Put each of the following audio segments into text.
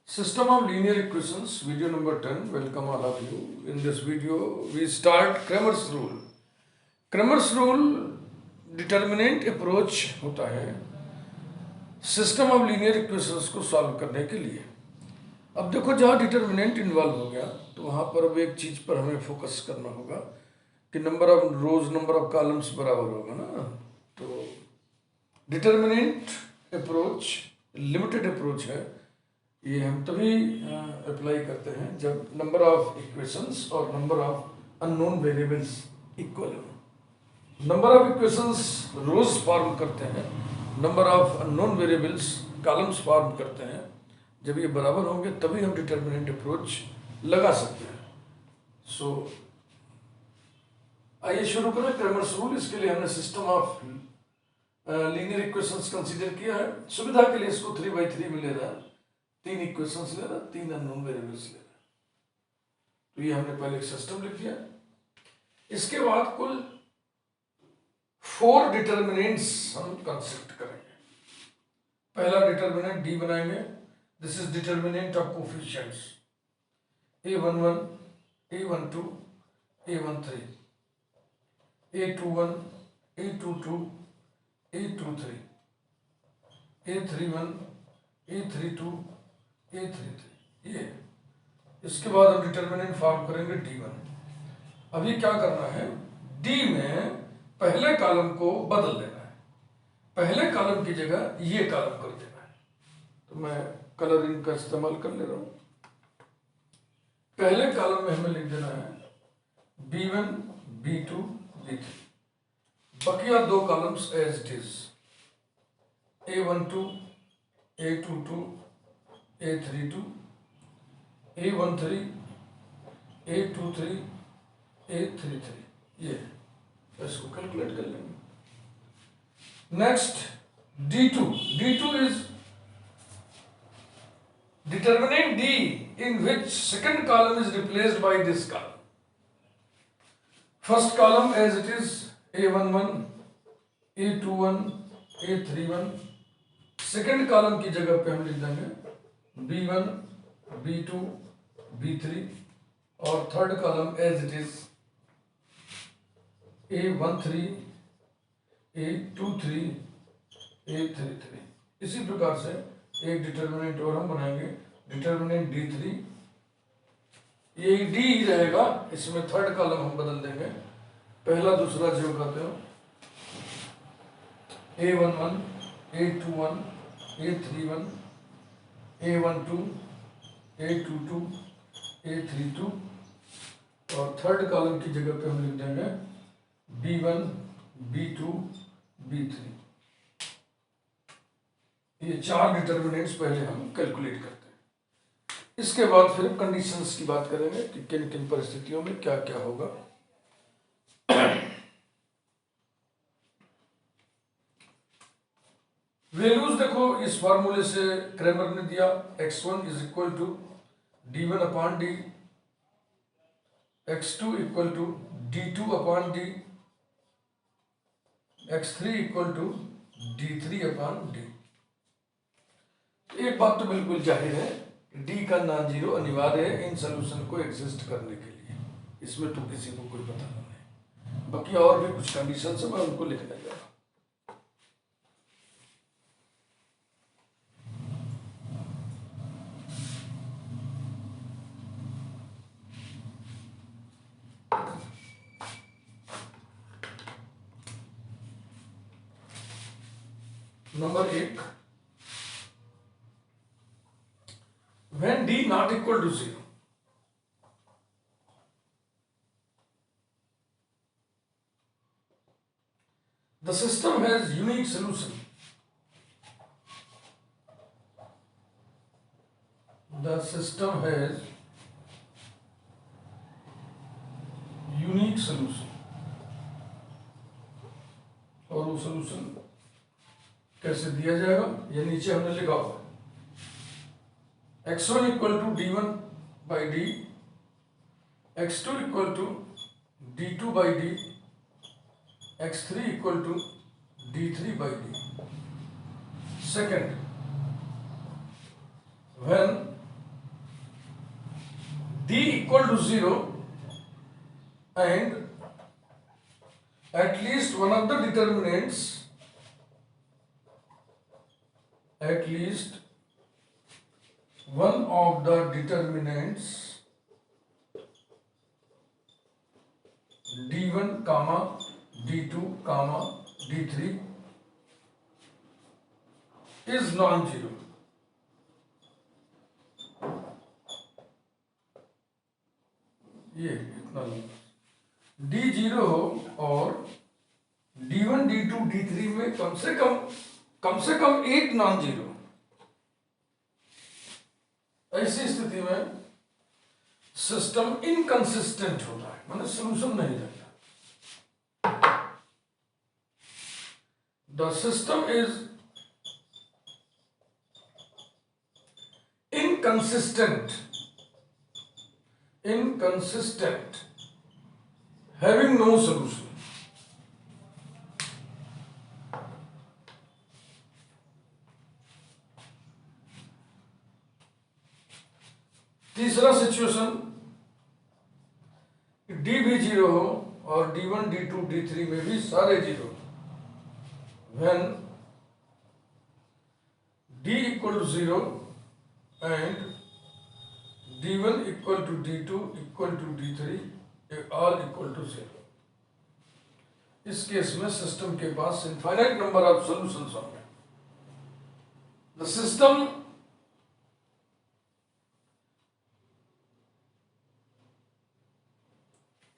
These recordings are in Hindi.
System of linear equations, video number 10. Welcome all of you. In this video, we start Cramer's rule. Cramer's rule determinant approach होता है सिस्टम ऑफ लीनियर इक्वेशंस को सॉल्व करने के लिए. अब देखो जहाँ डिटर्मिनेंट इन्वॉल्व हो गया तो वहाँ पर अब एक चीज़ पर हमें फोकस करना होगा कि number of rose number of columns बराबर होगा ना. तो डिटर्मिनेंट अप्रोच लिमिटेड अप्रोच है. ये हम तभी अप्लाई करते हैं जब नंबर ऑफ इक्वेशंस और number of unknown variables equal हो. Number of equations rows form करते हैं, number of unknown variables columns form करते हैं. जब ये बराबर होंगे तभी हम डिटर्मिनेंट अप्रोच लगा सकते हैं. सो आइए शुरू करें क्रैमर्स रूल. इसके लिए हमने system of linear equations consider किया है. सुविधा के लिए इसको 3/3 में ले रहा है. 3 इक्वेशंस ले रहा है, 3 अननोन वेरिएबल्स ले रहा है. तो ये हमने पहले एक सिस्टम लिख दिया. इसके बाद कुल 4 डिटर्मिनेंट्स हम कंस्ट्रक्ट करेंगे. पहला डिटर्मिनेंट डी बनाएंगे. This is determinant of coefficients a11, a12, a13, a21, a22, a23, a31, a32, a33. ये इसके बाद हम डिटर्मिनेंट फॉर्म करेंगे d1. अभी क्या करना है, d में पहले कॉलम को बदल देना है. पहले कॉलम की जगह ये कॉलम कर देना है. तो मैं कलरिंग का इस्तेमाल कर ले रहा हूं. पहले कॉलम में हमें लिख देना है b1, b2, b3. Bakiya 2 columns as it is a12, a22, a32, a13, a23, a33. ये इसको कैलकुलेट कर लेंगे. Next d2. d2 is determinant d in which second column is replaced by this column. First column as it is a11, a21, a31. Second column की जगह पे हम लिख देंगे b1, b2, b3. और third column as it is a13, a23, a33. इसी प्रकार से एक डिटर्मिनेंट और हम बनाएंगे, डिटर्मिनेंट d3. ये d ही रहेगा. इसमें थर्ड कॉलम हम बदल देंगे. पहला दूसरा जो कहते हो a11, a21, a31, a12, a22, a32. और थर्ड कॉलम की जगह पे हम लिख देंगे b1, b2, b3. ये 4 डिटर्मिनेंट्स पहले हम कैलकुलेट करते हैं. इसके बाद फिर कंडीशंस की बात करेंगे कि किन किन परिस्थितियों में क्या क्या होगा. वैल्यूज देखो इस फार्मूले से क्रैमर ने दिया. x1 is equal to d1 upon d, x2 equal to d2 upon d, x3 equal to d3 upon d. एक बात तो बिल्कुल जाहिर है, d का नॉन जीरो अनिवार्य है इन सोल्यूशन को एग्जिस्ट करने के लिए. इसमें तो किसी को कोई बताना नहीं. बाकी और भी कुछ कंडीशन है, मैं उनको लिखने जा रहा हूं. Number 1, when d not equal to 0, the system has unique solution. The system has unique solution. और वो सोल्यूशन कैसे दिया जाएगा, ये नीचे हमने लिखा हुआ. x1 equal to d1 by d, x2 equal to d2 by d, x3 equal to d3 by d. Second, when d equal to 0 and at least one of the determinants, at least one of the determinants d1 comma d2 comma d3 is non-zero. ये इतना डी जीरो हो और D1, D2, D3 में कम से कम एक नॉन जीरो, ऐसी स्थिति में सिस्टम इनकंसिस्टेंट होता है, माने सॉल्यूशन नहीं रहता। The system is inconsistent, having no solution. तीसरा सिचुएशन, डी भी जीरो हो और D1, D2, D3 में भी सारे zero, when D equal to 0 and D1 equal to D2 equal to D3 all equal to 0. इस केस में सिस्टम के पास इनफाइनाइट नंबर ऑफ सॉल्यूशंस होंगे। द सिस्टम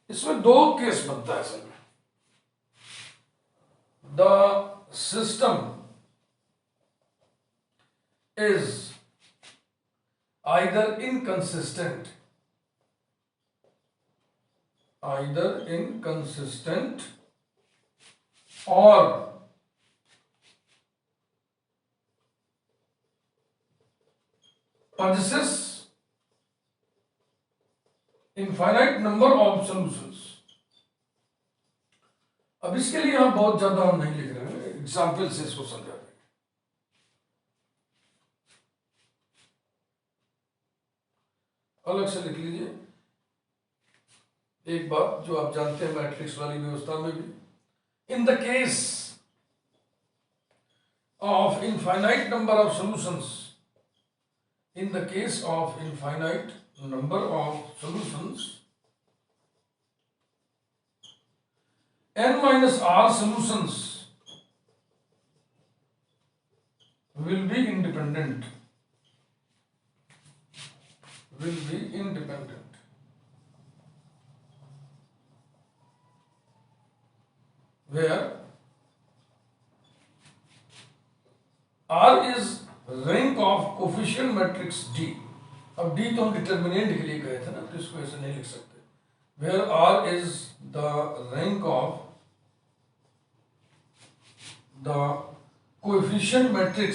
इसमें दो केस बनता है असल में। The system is either inconsistent or possesses infinite number of solutions. अब इसके लिए यहां बहुत ज्यादा हम नहीं लिख रहे हैं, एग्जाम्पल से इसको समझा दें। अलग से लिख लीजिए एक बात जो आप जानते हैं मैट्रिक्स वाली व्यवस्था में भी, in the case of infinite number of solutions, in the case of infinite number of solutions n-r solutions will be independent, where R is rank of coefficient matrix D। अब D तो हम डिटर्मिनेंट के लिए गए थे ना, तो इसको ऐसे नहीं लिख सकते। where R is the rank of the coefficient matrix,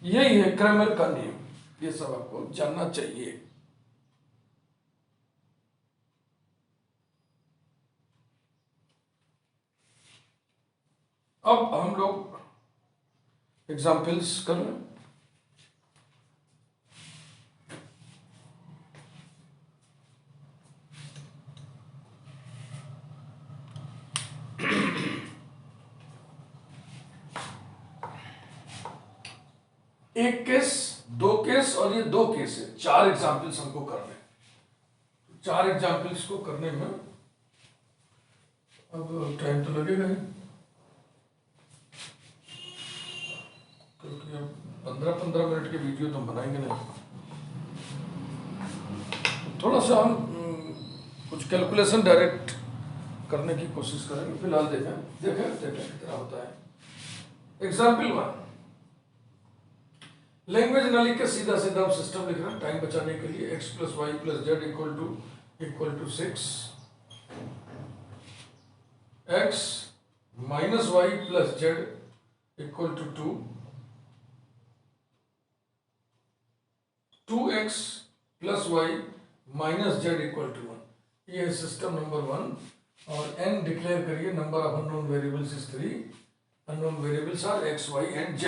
यही है क्रैमर का नियम, ये सब आपको जानना चाहिए। अब हम लोग एग्जाम्पल्स कर लें। एक केस, दो केस और ये दो केस है, चार एग्जाम्पल्स हमको करने। चार एग्जाम्पल्स को करने में अब टाइम तो लगेगा ही, क्योंकि अब 15-15 मिनट के वीडियो तो हम बनाएंगे नहीं। थोड़ा सा हम कुछ कैलकुलेशन डायरेक्ट करने की कोशिश करेंगे। फिलहाल देखें कितना होता है। एग्जाम्पल 1, लैंग्वेज ना लिख के सीधा हम सिस्टम लिख रहे हैं टाइम बचाने के लिए। x + y + z = 6, x - y + z = 2, 2x + y - z = 1। ये है सिस्टम नंबर 1 और n डिक्लेयर करिए, number of unknown variables is 3, unknown variables are x, y and z।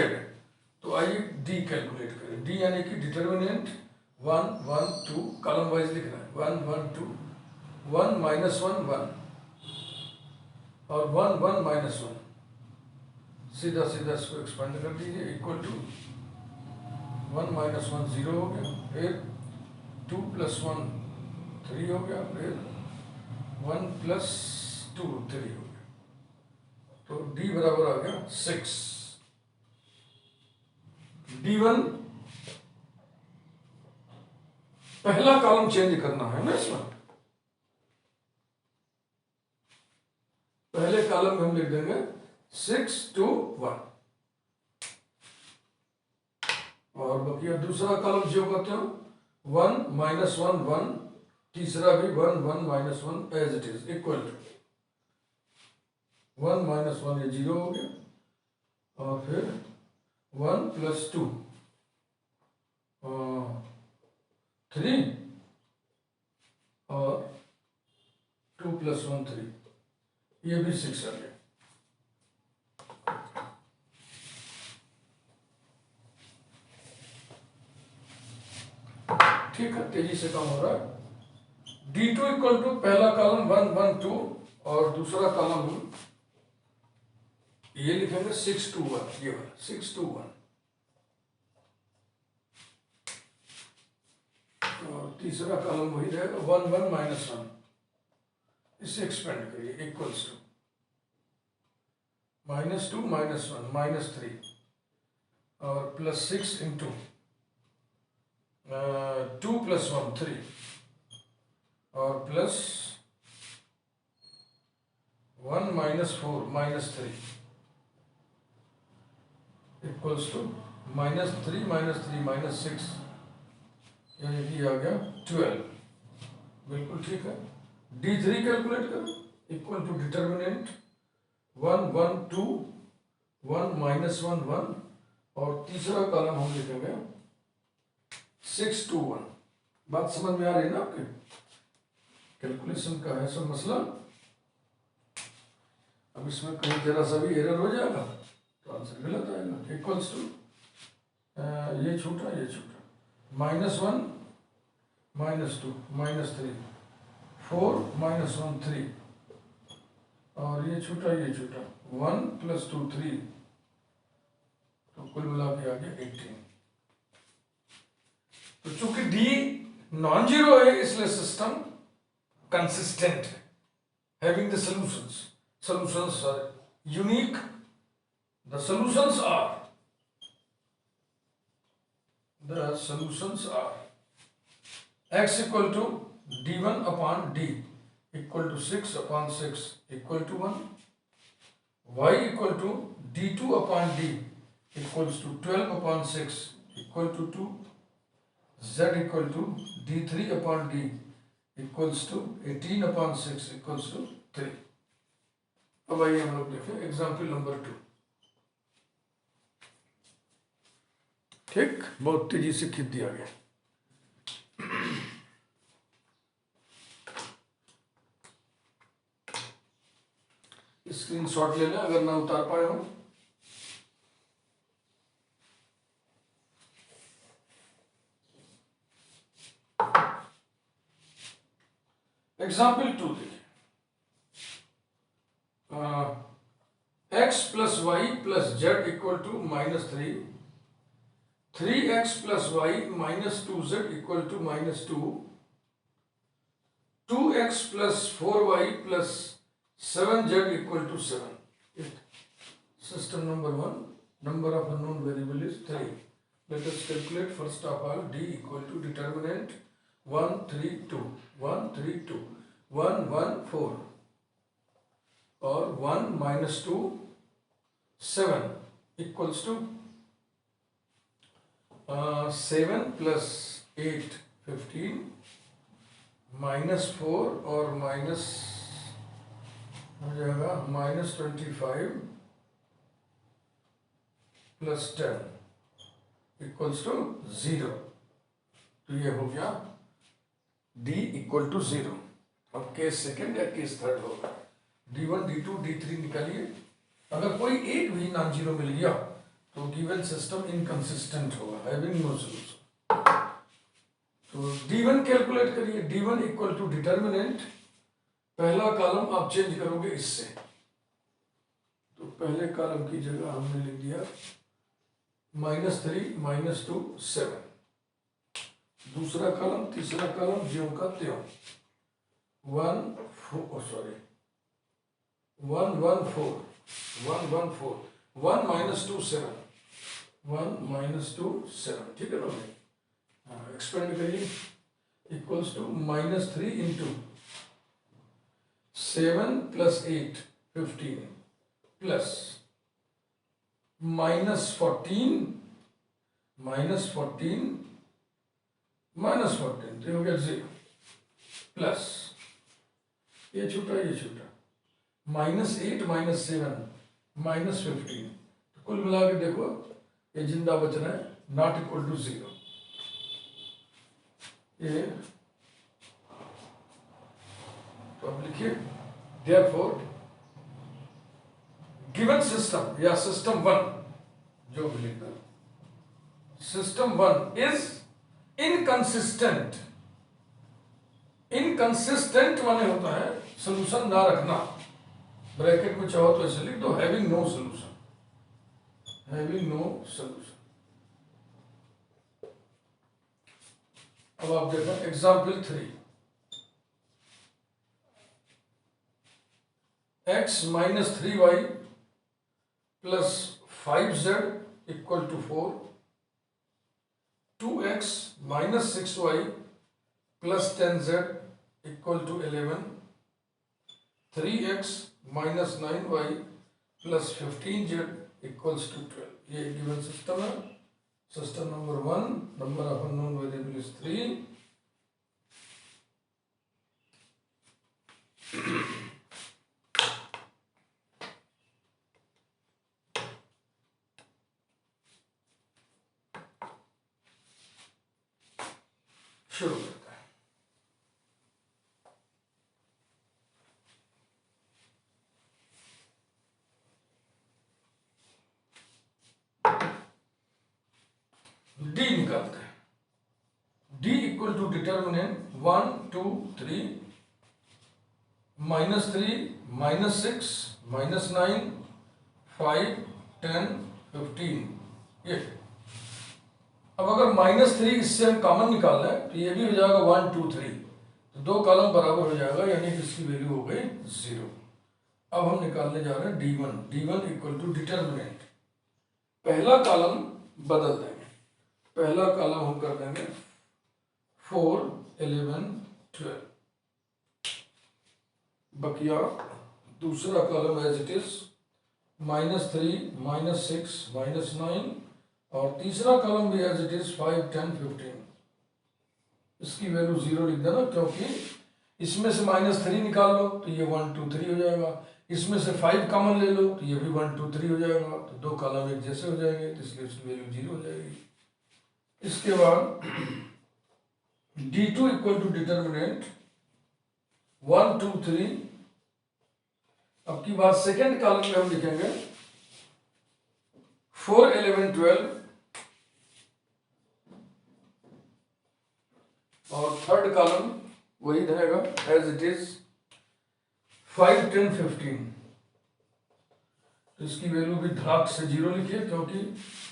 तो आइए d कैलकुलेट करें। d यानी कि डिटर्मिनेंट 1 1 2, कॉलम वाइज लिखना है, 1 1 2, 1 माइनस 1 1 और 1 1 माइनस 1, सीधा सीधा इसको एक्सपेंड कर दीजिए, इक्वल टू 1 माइनस 1 0 हो गया, फिर 2 प्लस 1 3 हो गया, फिर 1 प्लस 2 3 हो गया। तो d बराबर आ गया 6। d1 पहला कॉलम चेंज करना है ना इसमें, पहले कॉलम में हम लिख देंगे 6 2 1 और बाकी दूसरा कॉलम जो करते हो 1 माइनस 1 1, तीसरा भी 1 1 minus 1 as it is, equal to 1 minus 1 ये 0 हो गया, और फिर 1 प्लस 2 3 और 2 प्लस 1 3, ये भी 6 आ गया। ठीक है, तेजी से काम हो रहा है। d2 इक्वल टू पहला कॉलम 1 1 2 और दूसरा कॉलम ये लिखेंगे 6 2 1, ये वाला 6 2 1, और तीसरा कॉलम वही रहेगा 1 1 माइनस 1, इसे एक्सपेंड करिए, equals to minus 2 minus 1 minus 3 और प्लस 6 इंटू 2 प्लस 1 3 और plus 1 minus 4 minus 3 equals to minus 3 minus 6, यानी कि आ गया 12। बिल्कुल ठीक है। d3 कैलकुलेट करो, इक्वल टू डिटर्मिनेंट 1 1 2 1 माइनस 1 1 और तीसरा कॉलम हम लिखेंगे 6 2 1। बात समझ में आ रही है ना आपके? कैलकुलेशन का है सब मसला। अब इसमें कहीं जरा सा भी एरर हो जाएगा तो आंसर गलत आएगा। इक्वल्स टू ये छूटा माइनस 1 माइनस 2 माइनस 3 4 माइनस 1 3 और ये छूटा 1 प्लस 2 3, तो कुल मिला के आ गया 18। तो चूंकि d नॉन जीरो है इसलिए सिस्टम कंसिस्टेंट है। Having the solutions are unique, the solutions are x equal to d1 upon d equal to 6 upon 6 equal to 1, y equal to d2 upon d equals to 12 upon 6 equal to 2, z equal to d3 upon d equals to 18 upon 6 equals to 3। अब आइए हम लोग देखें एग्जाम्पल नंबर 2। ठीक, बहुत तेजी से खींच दिया गया। स्क्रीनशॉट ले लें अगर ना उतार पाए हो। एग्जाम्पल 2 देखिए, x plus y plus z equal to -3, 3x plus y minus 2z equal to -2, 2x plus 4y plus 7z equal to 7। System number 1, number of unknown variable is 3. Let us calculate first of all d equal to determinant 1 3 2 1 3 2 1 1 4 और 1 minus 2 7 equals to 7 plus 8 15 minus 4 और माइनस हो जाएगा -25 प्लस 10 इक्वल्स टू 0। तो ये हो गया d इक्वल टू 0। अब केस सेकंड या केस थर्ड होगा। D1 D2 D3 निकालिए। अगर कोई एक भी नॉन जीरो मिल गया तो गिवन सिस्टम इनकंसिस्टेंट होगा, हैविंग नो सॉल्यूशन। तो D1 कैलकुलेट करिए। D1 इक्वल टू डिटर्मिनेंट, पहला कॉलम आप चेंज करोगे इससे, तो पहले कॉलम की जगह हमने लिख दिया -3 -2 7, दूसरा कॉलम तीसरा कॉलम ज्यों का त्यों 1 4 1 1 4 1 1 4 1 -2 7 1 -2 7, ठीक है ना। एक्सपेंड करिए, इक्वल्स टू -3 इंटू 7 + 8 15 प्लस -14 तो हो गया 0, प्लस ये छूटा -8 -7 -15, तो कुल मिला के देखो ये जिंदा बच रहा है, नॉट इक्वल टू 0। ये तो अब लिखिए देयरफॉर गिवन सिस्टम या सिस्टम 1, जो भी लिखना, सिस्टम 1 इज इनकंसिस्टेंट। इनकंसिस्टेंट माने होता है सोल्यूशन ना रखना, ब्रैकेट में चाहो तो ऐसे लिख दो having no solution, having no solution. अब आप देखो example 3, x - 3y + 5z = 4, 2x - 6y + 10z = 11, 3x - 9y + 15z = 12। ये गिवन सिस्टम है। System number 1, number of unknown variable is 3। शुरू करते हैं। डी निकालते हैं। D equal to determinant 1 2 3 -3 -6 -9 5 10 15। ये अब अगर -3 इससे हम कॉमन निकाल रहे हैं तो ये भी हो जाएगा 1 2 3, तो दो कॉलम बराबर हो जाएगा, यानी कि इसकी वैल्यू हो गई 0। अब हम निकालने जा रहे हैं D1। D1 equal to determinant, पहला कॉलम बदल देंगे, पहला कॉलम हम कर देंगे 4 11 12, बकिया दूसरा कॉलम एज इट इज -3 -6 -9, और तीसरा कॉलम भी एज इट इज 5 10 15। इसकी वैल्यू 0 लिख देना, क्योंकि इसमें से -3 निकाल लो तो ये 1 2 3 हो जाएगा, इसमें से 5 कॉमन ले लो तो ये भी 1 2 3 हो जाएगा, तो दो कॉलम एक जैसे हो जाएंगे, तो इसलिए इसकी वैल्यू 0 हो जाएगी। इसके बाद D2 इक्वल टू डिटर्मिनेंट 1 2 3। अब की बात सेकेंड कॉलम में हम लिखेंगे 4 11 12, और थर्ड कॉलम वही रहेगा एज इट इज 5 10 15। तो इसकी वैल्यू भी धड़ाक से 0 लिखिए, क्योंकि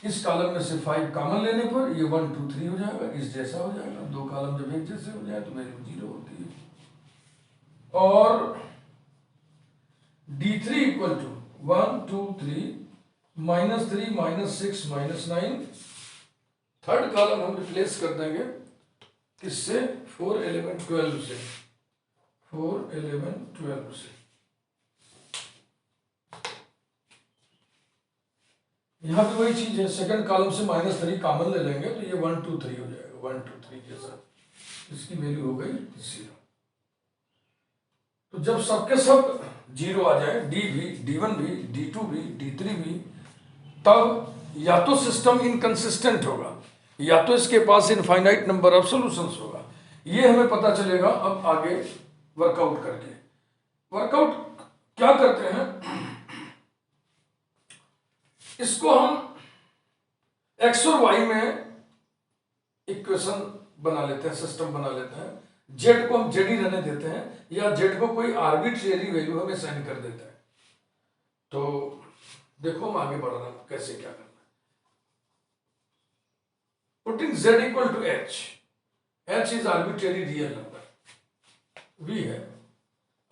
इस कॉलम में से 5 कॉमन लेने पर ये 1 2 3 हो जाएगा, इस जैसा हो जाएगा। दो कॉलम जब एक जैसे हो जाए तो वैल्यू 0 होती है। और D3 equal to 1 2 3 -3 -6 -9, third column हम रिप्लेस कर देंगे किससे, 4 11 12 से, 4 11 12 से। यहां भी वही चीज है, सेकंड कॉलम से -3 कॉमन ले लेंगे तो ये 1 2 3 हो जाएगा, 1 2 3 के साथ इसकी वैल्यू हो गई 0। तो जब सबके सब 0 आ जाए, डी भी D1 भी D2 भी D3 भी, तब या तो सिस्टम इनकंसिस्टेंट होगा या तो इसके पास इनफाइनाइट नंबर ऑफ सॉल्यूशंस होगा। ये हमें पता चलेगा अब आगे वर्कआउट करके। वर्कआउट क्या करते हैं, इसको हम एक्स और वाई में इक्वेशन बना लेते हैं, सिस्टम बना लेते हैं। जेड को हम जेड ही रहने देते हैं, या जेड को कोई आर्बिट्रेरी वैल्यू हमें साइन कर देते हैं। तो देखो हम आगे बढ़ रहे हैं कैसे क्या करना है। Putting z equal to h, h is arbitrary real number, v है।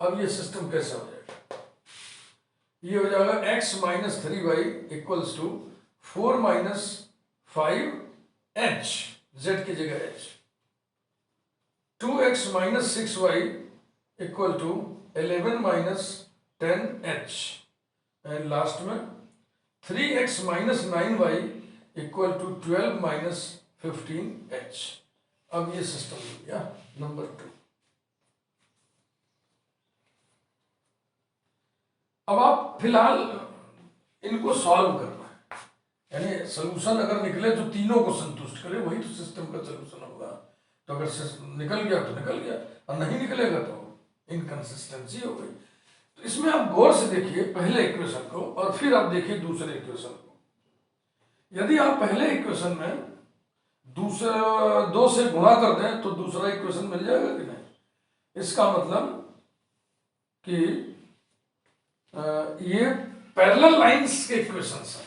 अब ये सिस्टम कैसा हो जाएगा, ये हो जाएगा x minus 3y equals to 4 minus 5h, z की जगह h, 2x minus 6y equal to 11 minus 10h, and last में 3x minus 9y equal to 12 minus 15h। अब ये सिस्टम हो गया नंबर 2। अब आप फिलहाल इनको सॉल्व करना है, यानी सोल्यूशन अगर निकले तो तीनों को संतुष्ट करे, वही तो सिस्टम का सोल्यूशन होगा। तो अगर निकल गया तो निकल गया, और नहीं निकलेगा तो इनकंसिस्टेंसी हो गई। तो इसमें आप गौर से देखिए पहले इक्वेशन को, और फिर आप देखिए दूसरे इक्वेशन को। यदि आप पहले इक्वेशन में दूसरा 2 से गुणा कर दें तो दूसरा इक्वेशन मिल जाएगा कि नहीं। इसका मतलब कि ये पैरेलल लाइंस के इक्वेशंस हैं।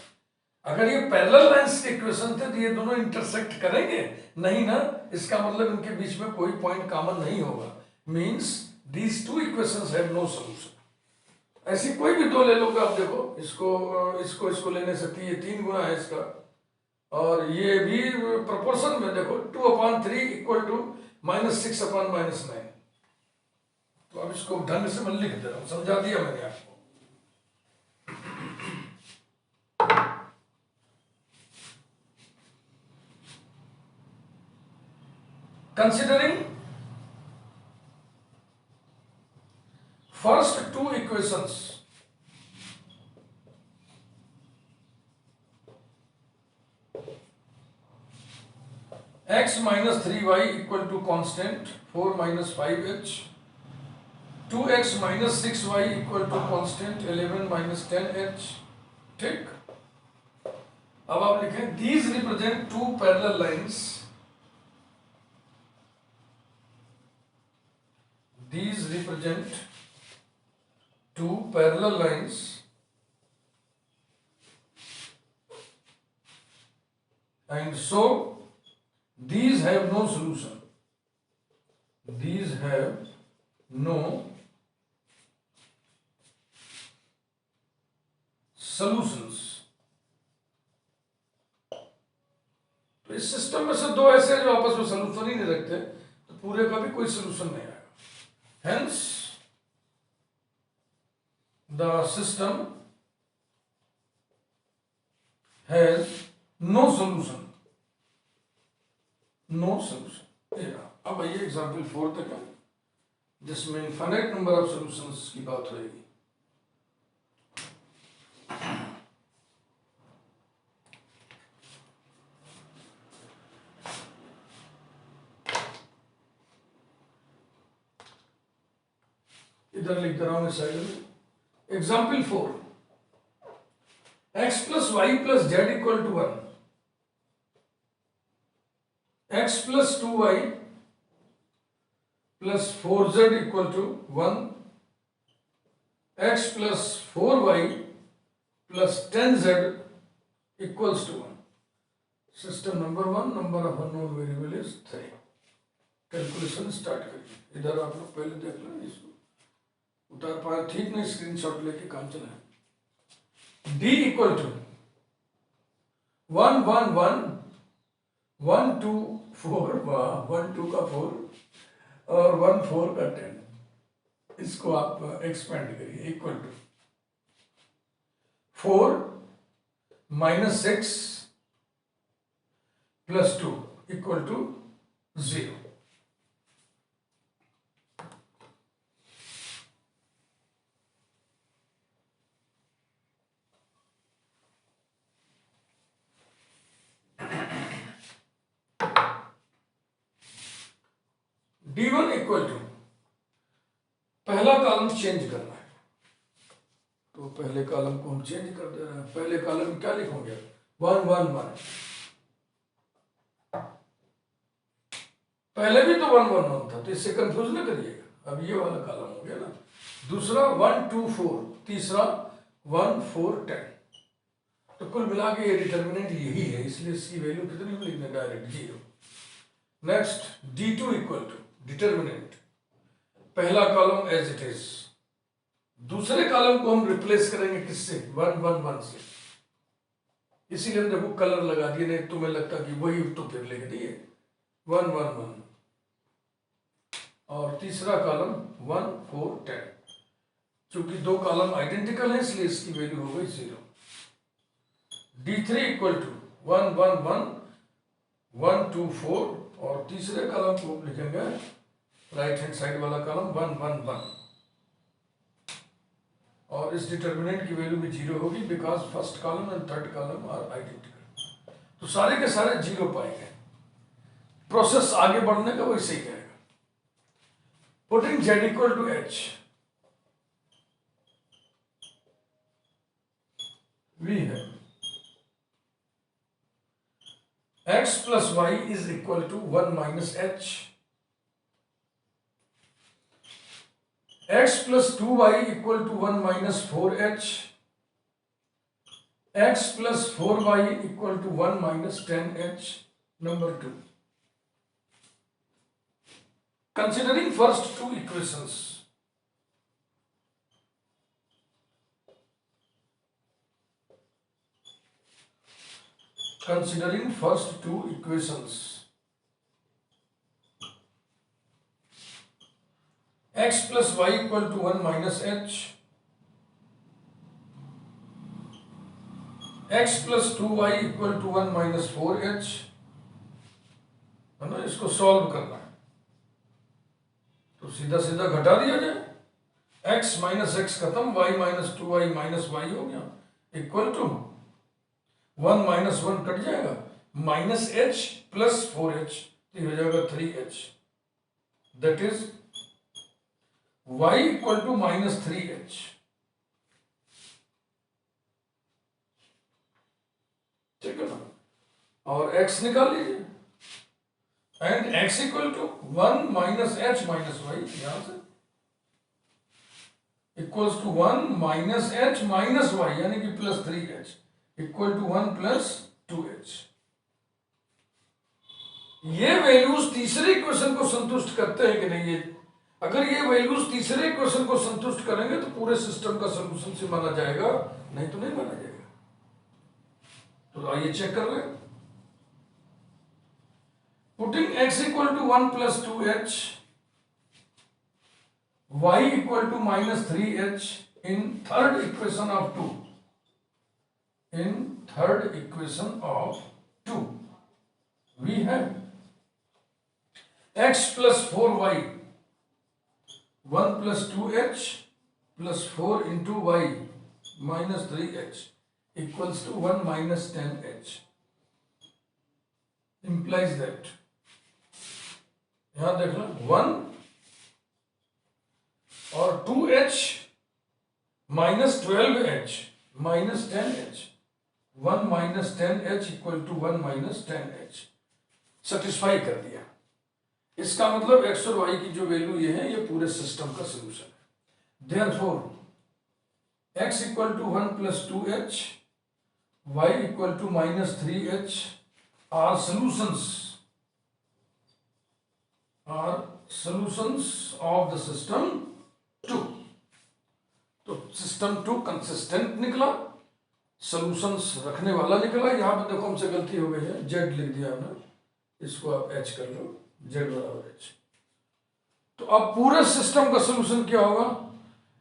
अगर ये पैरेलल लाइंस के इक्वेशन थे तो ये दोनों इंटरसेक्ट करेंगे नहीं ना, इसका मतलब इनके बीच में कोई पॉइंट कॉमन नहीं होगा। Means these two equations have no solution. ऐसी कोई भी दो ले लोगे आप, देखो इसको लेने से ये 3 गुना है इसका, और ये भी प्रोपोर्शन में देखो 2/3 इक्वल टू -6/-9। तो अब इसको ढंग से मैं लिख दे रहा हूं, समझा दिया मैंने आपको। Considering first two equations, x minus 3y equal to constant 4 minus 5h, 2x minus 6y equal to constant 11 minus 10h, ठीक। अब आप लिखें these represent two parallel lines, these represent two parallel lines and so these have no solution, these have no solutions। तो इस सिस्टम में से दो ऐसे जो आपस में सोल्यूशन ही नहीं रखते, तो पूरे का भी कोई सोल्यूशन नहीं आएगा। Hence, the system has no solution, no solution। अब आइए एग्जाम्पल 4 तक है, जिसमें इनफाइनाइट नंबर ऑफ सॉल्यूशंस की बात होगी। इधर लिख दे रहा हूं इस साइड में। Example 4, x plus y plus z equal to 1, x plus 2y plus 4z equal to 1, x plus 4y plus 10z equals to 1। System number 1, number of unknown variable is 3। Calculation start करिए। इधर आप लोग पहले देख लें, इसको उतार पाए ठीक नहीं, स्क्रीनशॉट लेके काम चलाएं। d इक्वल टू 1 1 1 1 2 4, 1 2 का 4 और 1 4 का 10, इसको आप एक्सपेंड करिए। Equal to 4 minus 6 plus 2 equal to 0। d1 equal to columns change करना है। तो पहले कॉलम को हम चेंज कर दे रहे हैं। पहले कॉलम में क्या लिखोगे? 1 1 1। पहले भी तो 1 1 1 था, तो इससे कंफ्यूज ना करिएगा। अब ये वाला कॉलम हो गया ना। दूसरा 1 2 4, तीसरा 1 4 10। तो कुल मिला के ये डिटर्मिनेंट यही है, इसलिए इसकी वैल्यू कितनी लिखना? Direct 0। Next D2 equal to determinant, पहला कॉलम एज इट इज, दूसरे कॉलम को हम रिप्लेस करेंगे किससे? 1 1 1 से। इसीलिए हम देखो कलर लगा दिए, नहीं तुम्हें लगता कि वही तो फिर लिख दिए 1 1 1। और तीसरा कॉलम 1 4 10। चूंकि दो कॉलम आइडेंटिकल है इसलिए इसकी वैल्यू हो गई 0। D3 इक्वल टू 1 1 1 1 2 4, और तीसरे कॉलम को लिखेंगे राइट हैंड साइड वाला कॉलम 1 1 1। और इस डिटर्मिनेंट की वैल्यू भी 0 होगी, because first column and third column are identical. तो सारे के सारे 0 पाएंगे। प्रोसेस आगे बढ़ने का वैसे ही रहेगा। Putting Z equal to H, v है x plus y is equal to 1 minus h, x plus 2y equal to 1 minus 4h, x plus 4y equal to 1 minus 10h. Number 2. Considering first two equations, considering first two equations, x plus y equal to 1 minus h, x plus 2y equal to 1 minus 4h, है ना। इसको सॉल्व करना है तो सीधा सीधा घटा दिया जाए, x माइनस एक्स खत्म, y minus 2y minus y हो गया, इक्वल टू 1 माइनस 1 कट जाएगा, माइनस h प्लस 4h, तो हो जाएगा 3h। That is y equal to minus 3h। ठीक है ना। और x निकाल लीजिए, and x equal to 1 minus h minus y, यहां से equals to 1 minus h minus y, यानी कि plus 3h, equal to 1 plus 2h। ये वैल्यूज तीसरे इक्वेशन को संतुष्ट करते हैं कि नहीं? ये अगर ये वैल्यूज तीसरे इक्वेशन को संतुष्ट करेंगे तो पूरे सिस्टम का सॉल्यूशन से माना जाएगा, नहीं तो नहीं माना जाएगा। तो आइए चेक कर लें। Putting x equal to 1 plus 2h, y equal to minus 3h in third equation of 2, in third equation of 2, we have x plus 4y, 1 plus 2h plus 4 into y minus 3h equals to 1 minus 10h. Implies that, यहाँ देख लो 1 और 2h minus 12h minus 10h, 1 minus 10h equal to 1 minus 10h। Satisfy कर दिया। इसका मतलब x और y की जो वैल्यू ये है, ये पूरे सिस्टम का सोल्यूशन है। Therefore x equal to 1 plus 2h, y equal to minus 3h are solutions of the system 2। तो सिस्टम 2 कंसिस्टेंट निकला, सॉल्यूशंस रखने वाला निकला। यहाँ पे देखो हमसे गलती हो गई है, z लिख दिया हमने, इसको आप h कर लो, z बराबर h। तो अब पूरे सिस्टम का सॉल्यूशन क्या होगा?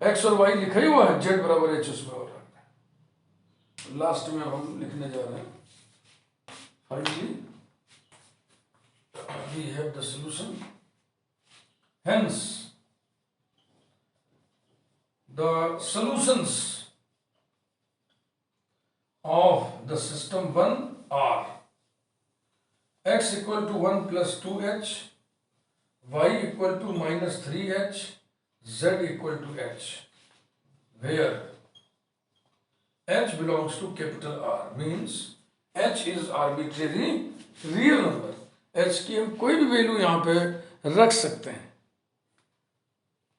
x और y लिखा ही हुआ है, z बराबर h उसमें और रखना है। लास्ट में हम लिखने जा रहे हैं, finally we have the solution. Hence the solutions of the system 1 are x equal to 1 plus 2h, y equal to minus 3h, z equal to h, where h belongs to capital R, means h is arbitrary real number. h की हम कोई भी वैल्यू यहाँ पे रख सकते हैं।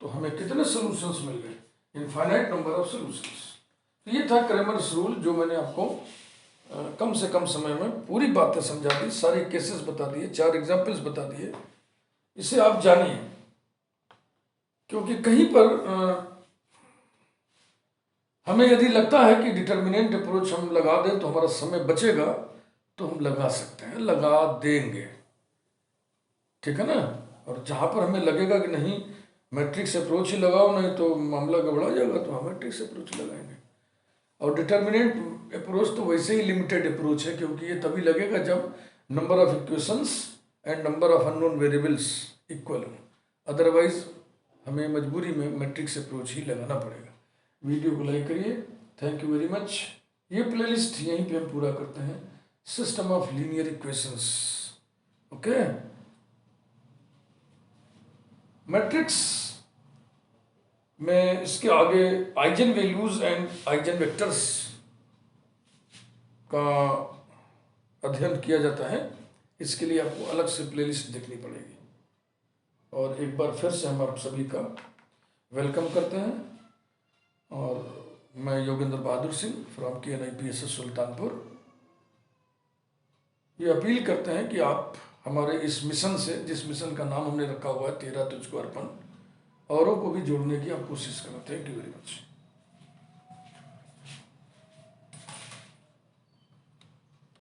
तो हमें कितने सॉल्यूशंस मिल गए? Infinite number of solutions. ये था क्रैमर्स रूल, जो मैंने आपको कम से कम समय में पूरी बातें समझा दी, सारे केसेस बता दिए, 4 एग्जाम्पल्स बता दिए। इसे आप जानिए, क्योंकि कहीं पर हमें यदि लगता है कि डिटर्मिनेंट अप्रोच हम लगा दें तो हमारा समय बचेगा, तो हम लगा सकते हैं, लगा देंगे, ठीक है ना। और जहाँ पर हमें लगेगा कि नहीं मैट्रिक्स अप्रोच ही लगाओ, नहीं तो मामला गड़बड़ा जाएगा, तो हम मैट्रिक्स अप्रोच लगाएंगे। और डिटर्मिनेंट अप्रोच तो वैसे ही लिमिटेड अप्रोच है, क्योंकि ये तभी लगेगा जब number of equations and number of unknown variables equal हो, अदरवाइज हमें मजबूरी में मैट्रिक्स अप्रोच ही लगाना पड़ेगा। वीडियो को लाइक करिए, थैंक यू वेरी मच। ये प्लेलिस्ट यहीं पे हम पूरा करते हैं, system of linear equations, okay. Matrix में इसके आगे eigen values and eigen vectors का अध्ययन किया जाता है। इसके लिए आपको अलग से प्लेलिस्ट देखनी पड़ेगी। और एक बार फिर से हम आप सभी का वेलकम करते हैं, और मैं योगेंद्र बहादुर सिंह फ्रॉम KNIPSS सुल्तानपुर ये अपील करते हैं कि आप हमारे इस मिशन से, जिस मिशन का नाम हमने रखा हुआ है 13 तुझको अर्पण, औरों को भी जोड़ने की आप कोशिश करें। Thank you very much.